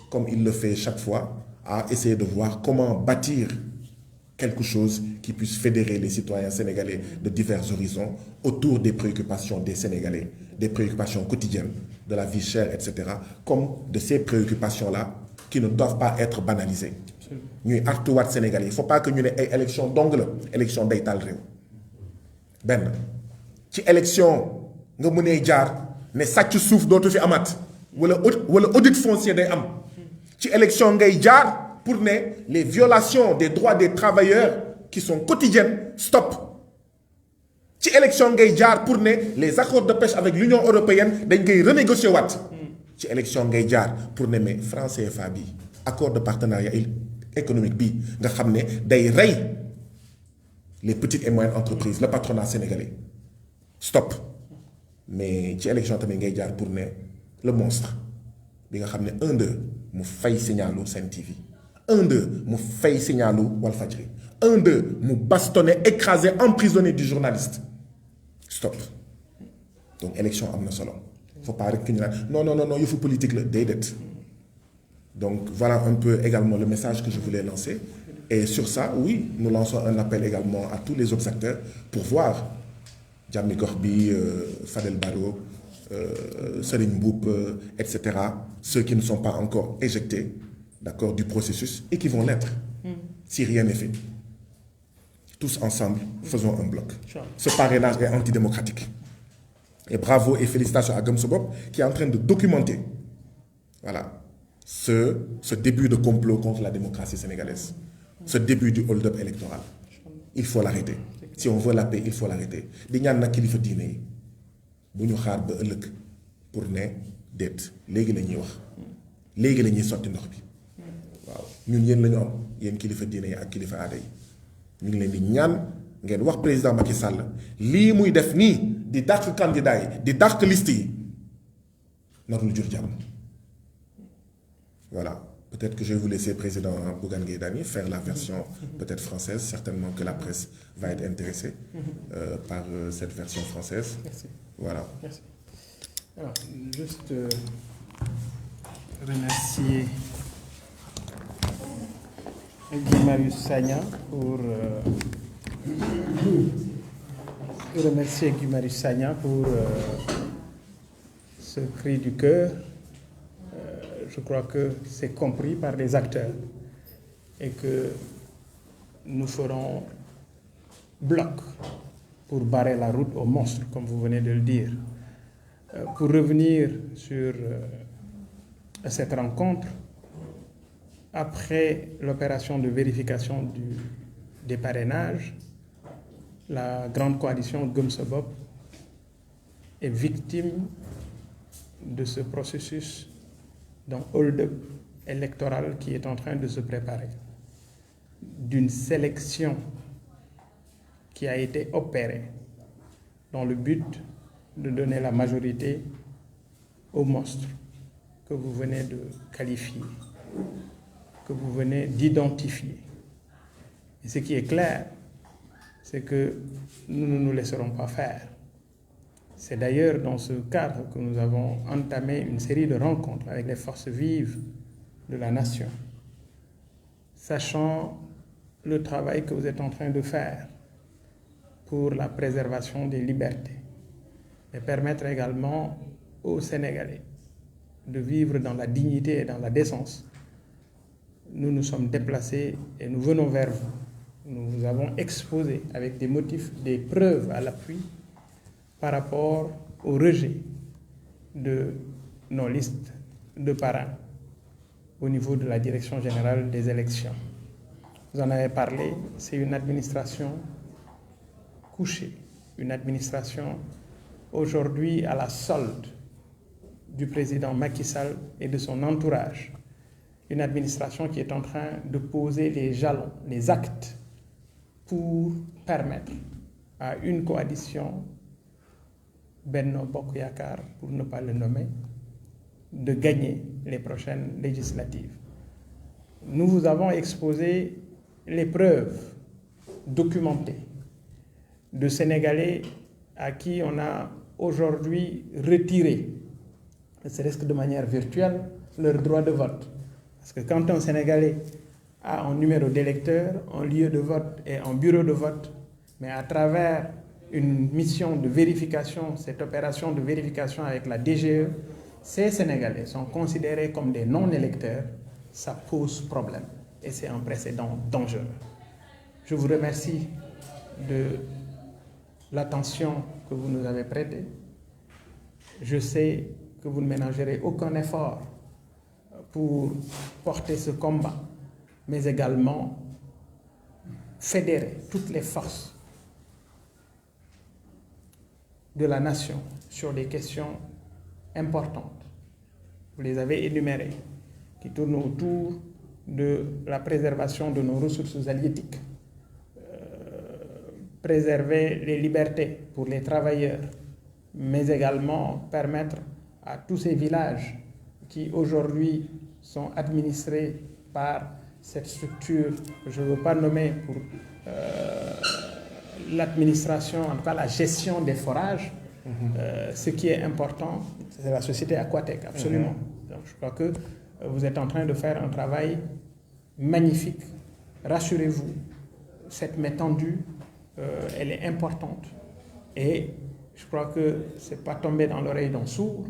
comme il le fait chaque fois, à essayer de voir comment bâtir quelque chose qui puisse fédérer les citoyens sénégalais de divers horizons autour des préoccupations des Sénégalais, des préoccupations quotidiennes, de la vie chère, etc., comme de ces préoccupations-là qui ne doivent pas être banalisées. Ñuy artuwaat Sénégalais, il ne faut pas que ñu ne ay élection dong la élection day taal réew. Benn ci élection nga mënee jaar ne sàcc suuf dootu fi amaat wala audit foncier day am ci élection ngay jaar pour ne les violations des droits des travailleurs qui sont quotidiennes stop. Ci élection ngay jaar pour ne les accords de pêche avec l'Union européenne dañ koy renégocier waat. Ci élection ngay jaar pour ne mais franc CFA bi accord de partenariat économique bi nga xam ne day rey les petites et moyennes entreprises le patronat sénégalais stop. Mais ci élection tamit ngay jaar pour ne le monstre bi nga xam ne 1-2 mu fay signalu Sen TV 1-2 mu fay signalu Walfadjri 1-2 mu bastonner écraser emprisonner du journaliste stop. Donc élection am na solo faut pas rek ñu naan non yëfu politique la déedéet. Donc voilà un peu également le message que je voulais lancer. Et sur ça, oui, nous lançons un appel également à tous les autres acteurs pour voir Diamy Gorbis, Fadel Barro, Serigne Mboup, etc. Ceux qui ne sont pas encore éjectés, d'accord, du processus et qui vont l'être si rien n'est fait. Tous ensemble, faisons un bloc. Ce parrainage est antidémocratique. Et bravo et félicitations à Gëm Sa Bopp qui est en train de documenter, voilà, ce début de complot contre la démocratie sénégalaise, ce début du hold-up électoral. Il faut l'arrêter. Si on veut la paix, il faut l'arrêter. Di ñaan nag kilifa diine yi bu ñu xaar ba ëllëg pour ne déet léegi la ñuy wax léegi la ñuy sotti ndox bi waaw ñun yéen la ñu am yéen kilifa diine yi ak kilifa aada yi ñu ngi leen di ñaan ngeen wax président Macky Sall lii muy def nii di dàq candidat yi di dàq liste yi narul jur jàmm. Voilà, peut-être que je vais vous laisser président Bougane Gueye Dany faire la version peut-être française, certainement que la presse va être intéressée par cette version française. Merci. Voilà. Merci. Alors, juste remercier Guy Marius Sagna pour ce cri du cœur. Je crois que c'est compris par les acteurs et que nous ferons bloc pour barrer la route aux monstres, comme vous venez de le dire. Pour revenir sur cette rencontre, après l'opération de vérification des parrainages, la grande coalition Gëm Sa Bopp est victime de ce processus d'un hold-up électoral qui est en train de se préparer, d'une sélection qui a été opérée dans le but de donner la majorité au monstre que vous venez de qualifier, que vous venez d'identifier. Et ce qui est clair, c'est que nous ne nous laisserons pas faire. C'est d'ailleurs dans ce cadre que nous avons entamé une série de rencontres avec les forces vives de la nation, sachant le travail que vous êtes en train de faire pour la préservation des libertés, et permettre également aux Sénégalais de vivre dans la dignité et dans la décence, nous nous sommes déplacés et nous venons vers vous. Nous vous avons exposé avec des motifs, des preuves à l'appui par rapport au rejet de nos listes de parrains au niveau de la Direction générale des élections. Vous en avez parlé, c'est une administration couchée, une administration aujourd'hui à la solde du président Macky Sall et de son entourage, une administration qui est en train de poser les jalons, les actes pour permettre à une coalition, Benno Bokk Yakaar, pour ne pas le nommer, de gagner les prochaines législatives. Nous vous avons exposé les preuves documentées de Sénégalais à qui on a aujourd'hui retiré, ne serait-ce que de manière virtuelle, leur droit de vote. Parce que quand un Sénégalais a un numéro d'électeur, un lieu de vote et un bureau de vote, mais à travers une mission de vérification, cette opération de vérification avec la DGE, ces Sénégalais sont considérés comme des non-électeurs, ça pose problème. Et c'est un précédent dangereux. Je vous remercie de l'attention que vous nous avez prêtée. Je sais que vous ne ménagerez aucun effort pour porter ce combat, mais également fédérer toutes les forces de la nation sur des questions importantes. Vous les avez énumérées, qui tournent autour de la préservation de nos ressources halieutiques, préserver les libertés pour les travailleurs, mais également permettre à tous ces villages qui aujourd'hui sont administrés par cette structure que je ne veux pas nommer pour l'administration, en tout cas la gestion des forages, ce qui est important, c'est la société Aquatec, absolument. Donc je crois que vous êtes en train de faire un travail magnifique. Rassurez-vous, cette main tendue, elle est importante. Et je crois que ce n'est pas tombé dans l'oreille d'un sourd.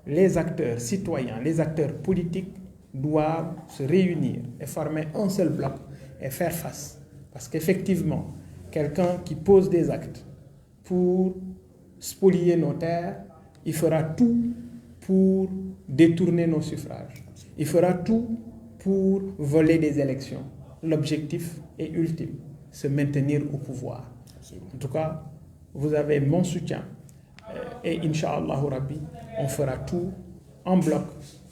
Les acteurs citoyens, les acteurs politiques doivent se réunir et former un seul bloc et faire face. Parce qu'effectivement, quelqu'un qui pose des actes pour spolier nos terres, il fera tout pour détourner nos suffrages. Il fera tout pour voler des élections. L'objectif est ultime, se maintenir au pouvoir. En tout cas, vous avez mon soutien. Et Inch'Allah Rabbi, on fera tout en bloc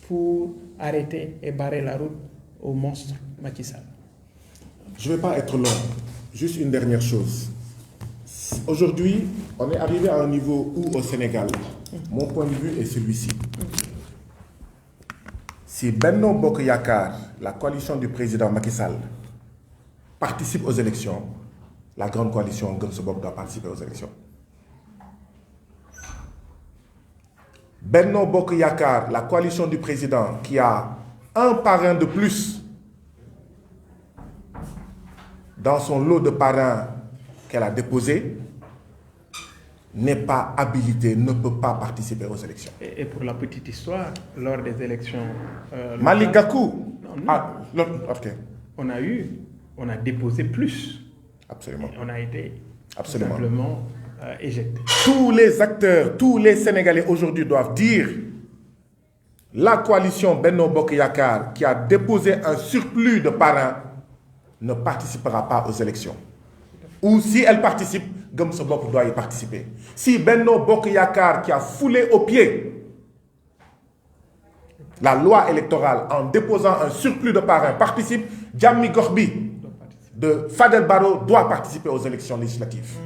pour arrêter et barrer la route au monstre Macky Sall. Je ne vais pas être long. Juste une dernière chose. Aujourd'hui, on est arrivé à un niveau où, au Sénégal, mon point de vue est celui-ci. Si Benno Bokk Yakaar, la coalition du président Macky Sall, participe aux élections, la grande coalition Gëm Sa Bopp doit participer aux élections. Benno Bokk Yakaar, la coalition du président qui a un parrain de plus dans son lot de parrains qu'elle a déposé, n'est pas habilité, ne peut pas participer aux élections. Et pour la petite histoire, lors des élections... Malick Gakou. Okay. On a déposé plus. Absolument. Et on a été absolument simplement éjecté. Tous les acteurs, tous les Sénégalais aujourd'hui doivent dire la coalition Benno Bokk Yakaar qui a déposé un surplus de parrains ne participera pas aux élections. Ou si elle participe, Gëm Sa Bopp doit y participer. Si Benno Bokk Yakaar qui a foulé aux pieds la loi électorale en déposant un surplus de parrains participe, Jammi Gox-Bi de Fadel Barro doit participer aux élections législatives.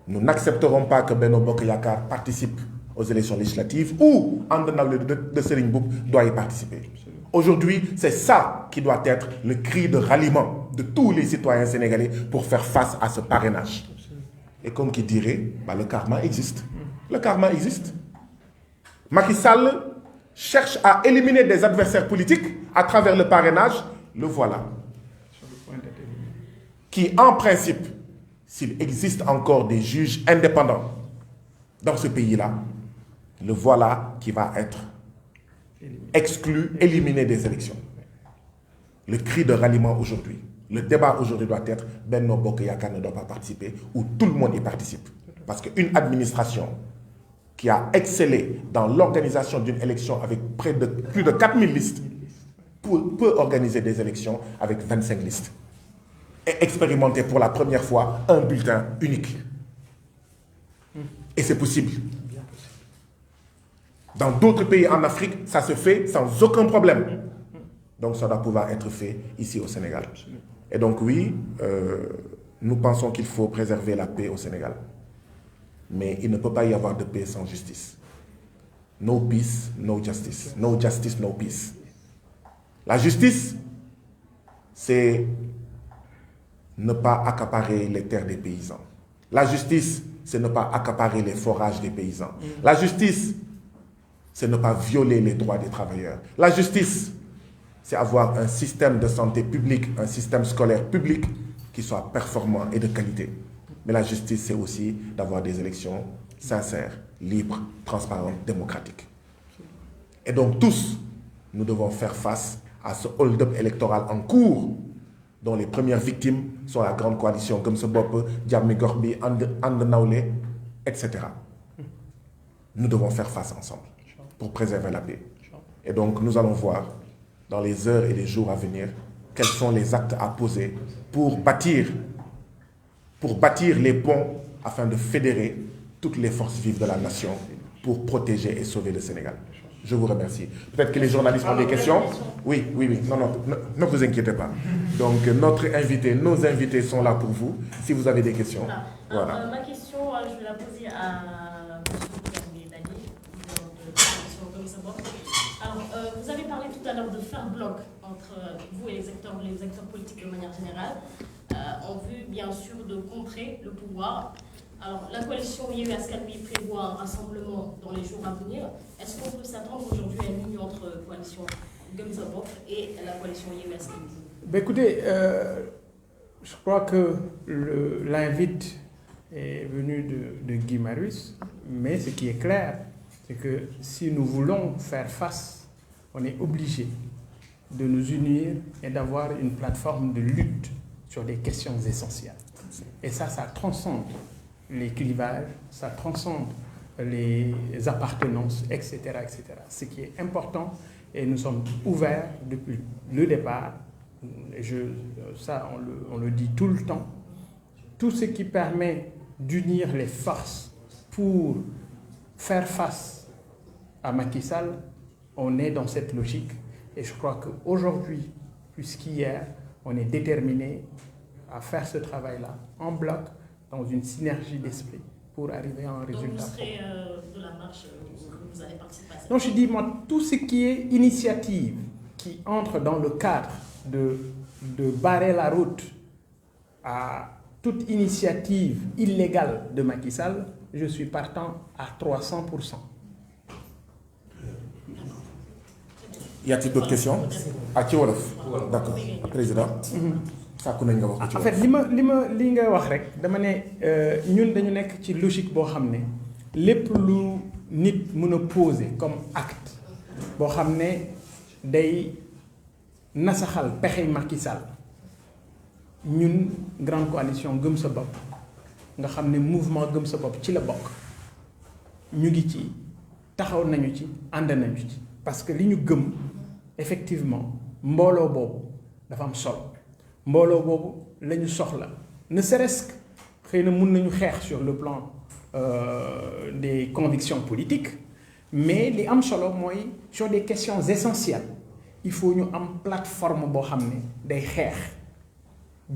Nous n'accepterons pas que Benno Bokk Yakaar participe aux élections législatives ou And Nawlé de Serigne Mboup doit y participer. Aujourd'hui, c'est ça qui doit être le cri de ralliement de tous les citoyens sénégalais pour faire face à ce parrainage. Et comme qui dirait, le karma existe. Le karma existe. Macky Sall cherche à éliminer des adversaires politiques à travers le parrainage, le voilà. Qui, en principe, s'il existe encore des juges indépendants dans ce pays-là, le voilà qui va être exclu, éliminé des élections. Le cri de ralliement aujourd'hui, le débat aujourd'hui doit être Benno Bokk Yakaar ne doit pas participer ou tout le monde y participe. Parce qu'une administration qui a excellé dans l'organisation d'une élection avec plus de 4000 listes peut organiser des élections avec 25 listes et expérimenter pour la première fois un bulletin unique. Et c'est possible. Dans d'autres pays en Afrique, ça se fait sans aucun problème. Donc ça doit pouvoir être fait ici au Sénégal. Et donc oui, nous pensons qu'il faut préserver la paix au Sénégal. Mais il ne peut pas y avoir de paix sans justice. No peace, no justice. No justice, no peace. La justice, c'est ne pas accaparer les terres des paysans. La justice, c'est ne pas accaparer les forages des paysans. La justice, c'est ne pas violer les droits des travailleurs. La justice, c'est avoir un système de santé publique, un système scolaire public qui soit performant et de qualité. Mais la justice, c'est aussi d'avoir des élections sincères, libres, transparentes, démocratiques. Et donc tous, nous devons faire face à ce hold-up électoral en cours, dont les premières victimes sont la grande coalition Gëm Sa Bopp, Jàmmi Gox Bi, And Nawlé, etc. Nous devons faire face ensemble pour préserver la paix. Et donc nous allons voir dans les heures et les jours à venir quels sont les actes à poser pour bâtir les ponts afin de fédérer toutes les forces vives de la nation pour protéger et sauver le Sénégal. Je vous remercie. Peut-être que les journalistes ont des questions. Oui. Non, ne vous inquiétez pas. Donc, nos invités sont là pour vous. Si vous avez des questions. Voilà. Ma question, je vais la poser à M. Dany, de la coalition Gëm Sa Bopp. Alors, vous avez parlé tout à l'heure de faire bloc entre vous et les acteurs politiques de manière générale, en vue, bien sûr, de contrer le pouvoir. Alors, la coalition Yewwi Askan Wi prévoit un rassemblement dans les jours à venir. Est-ce qu'on peut s'attendre aujourd'hui à une union entre coalition Gëm Sa Bopp et la coalition Yewwi Askan Wi? Écoutez, je crois que l'invite est venu de Guy Marius, mais ce qui est clair, c'est que si nous voulons faire face, on est obligé de nous unir et d'avoir une plateforme de lutte sur des questions essentielles. Et ça transcende les clivages, ça transcende les appartenances, etc., etc. Ce qui est important, et nous sommes ouverts depuis le départ, on le dit tout le temps, tout ce qui permet d'unir les forces pour faire face à Macky Sall, on est dans cette logique. Et je crois qu'aujourd'hui, plus qu'hier, on est déterminé à faire ce travail-là en bloc, dans une synergie d'esprit pour arriver à un résultat. Donc vous serez de la marche, vous allez participer à cette... Donc je dis, moi, tout ce qui est initiative qui entre dans le cadre de barrer la route à toute initiative illégale de Macky Sall, je suis partant à 300%. Y a-t-il d'autres questions? Ci wolof. D'accord. Président. En fait li nga wax rek dama ne ñun dañu nekk ci logique boo xam ne lépp lu nit mën a poser comme acte boo xam ne day nasaxal pexey Macky Sall ñun grande coalition Gëm Sa Bopp nga xam ne mouvement Gëm Sa Bopp ci la bokk ñu ngi ci taxaw nañu ci ànd nañu ci parce que li ñu gëm effectivement mbooloo boobu dafa am solo. mbooloo boobu la ñu soxla ne serait-ce que xëy na mun nañu xeex sur le plan des convictions politiques mais li am solo mooy sur des questions essentielles il faut ñu am plateforme boo xam ne day xeex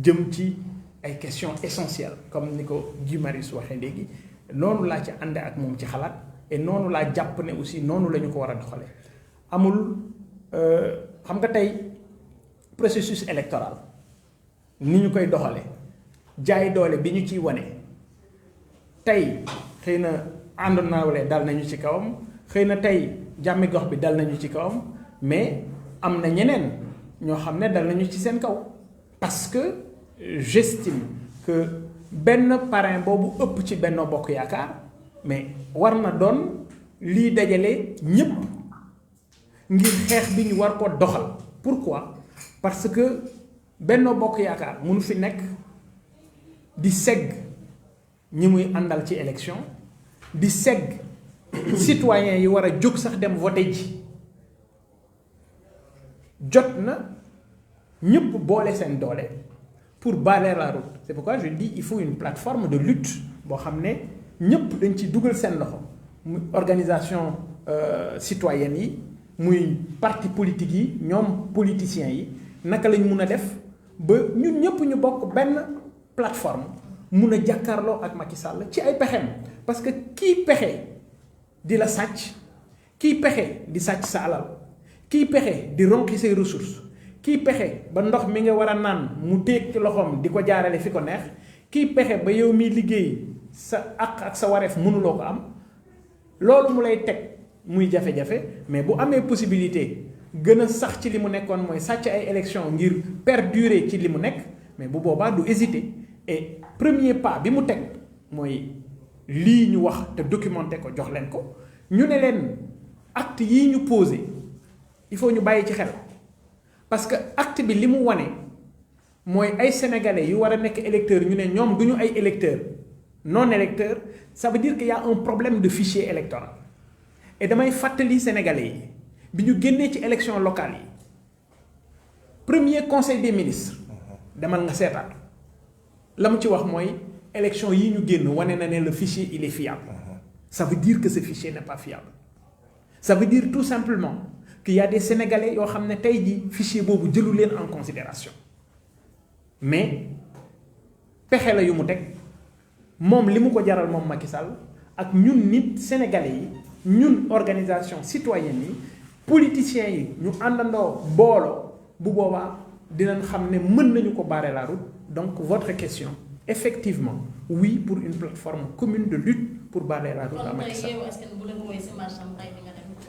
jëm ci ay questions essentielles comme ni ko Guy Marius waxee léegi noonu laa ci ànd ak moom ci xalaat et noonu laa jàpp ne aussi noonu la ñu ko war a doxalee amul xam nga tey processus électoral ni ñu koy doxale jaay doole bi ñu ciy wane tey xëy na ànd nawle dal nañu ci kawam xëy na tey jàmmi gox bi dal nañu ci kawam mais am na ñeneen ñoo xam ne dal nañu ci seen kaw parce que j'estime que benn parrain boobu ëpp ci Benno Bokk Yaakaar mais war na doon lii dajale ñépp ngir xeex bi ñu war ko doxal. Pourquoi? Parce que Benno Bokk Yaakaar mënu fi nekk di segg ñi muy àndal ci élection di segg citoyens yi war a jóg sax dem voter ji jot na ñëpp boole seen doole pour balayer la route. C'est pourquoi je dis il faut une plateforme de lutte boo xam ne ñëpp dañ ci dugal seen loxo muy organisation citoyenne yi muy parti politique yi ñoom politiciens yi naka lañ mun a def ba ñun ñëpp ñu bokk benn plateforme mun a jàkkaarloo ak Macky Sall ci ay pexeem parce que kii pexe di la sàcc kii pexe di sàcc sa alal kii pexe di ronki say ressources kii pexe ba ndox mi nga war a naan mu téeg ci loxoom di ko jaarale fi ko neex kii pexe ba yow miy liggéey sa àq ak sa wareef mënuloo ko am loolu mu lay teg muy jafe-jafe mais bu amee possibilité gën a sax ci li mu nekkoon mooy sàcc ay élection ngir perdurer ci li mu nekk mais bu boobaa du hésiter et premier pas bi mu teg mooy lii ñu wax te documenté ko jox leen ko ñu ne leen acte yii ñu posé il faut ñu bàyyi ci xel parce que acte bi li mu wane mooy ay sénégalais yu war a nekk électeurs ñu ne ñoom du ñu ay électeurs non électeurs ça veut dire qu'il y a un problème de fichier électoral et damay fàttali sénégalais yi bi ñu génnee ci élection locale yi premier conseil des ministres demal nga seetaat la mu ci wax mooy élection yi ñu génn wane na ne le fichier il est fiable ça veut dire que ce fichier n'est pas fiable ça veut dire tout simplement qu'il y a des sénégalais yoo xam ne tey jii fichier boobu jëlu leen en considération mais pexe la yu mu teg moom li mu ko jaral moom Macky Sall ak ñun nit sénégalais yi ñun organisation citoyenne yi politiciens yi ñu àndandoo booloo bu boobaa dinañ xam ne mën nañu ko barrer la route. Donc votre question, effectivement, oui pour une plateforme commune de lutte pour balayer la route à Macky Sall.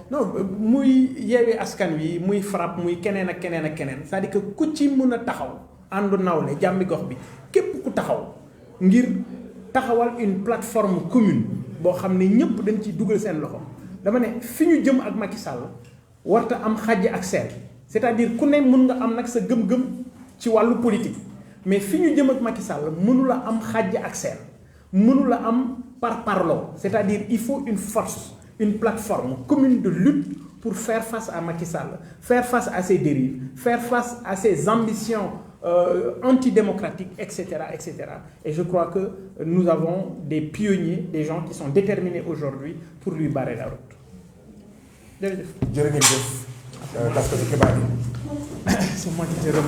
Non muy Yewwi Askan Wi muy FRAPP muy keneen ak keneen ak keneen c'est-à-dire que ku ci mën a taxaw àndu nawle jàmmi gox bi képp ku taxaw ngir taxawal une plateforme commune boo xam ne ñëpp dañ ciy dugal seen loxo dama ne fi ñu jëm ak Macky Sall warta am xàjj ak seen c'est-à-dire ku ne mën nga am nag sa gëm-gëm ci wàllu politique mais fi ñu jëm ak Macky Sall mënula am xàjj ak seen mënula am par parloo c'est-à-dire il faut une force une plateforme commune de lutte pour faire face à Macky Sall faire face à ses dérives faire face à ses ambitions antidémocratiques etc. Et je crois que nous avons des pionniers des gens qui sont déterminés aujourd'hui pour lui barrer la route jërëjëf. jërë ngeen jëf. c'est moi qui te remercie.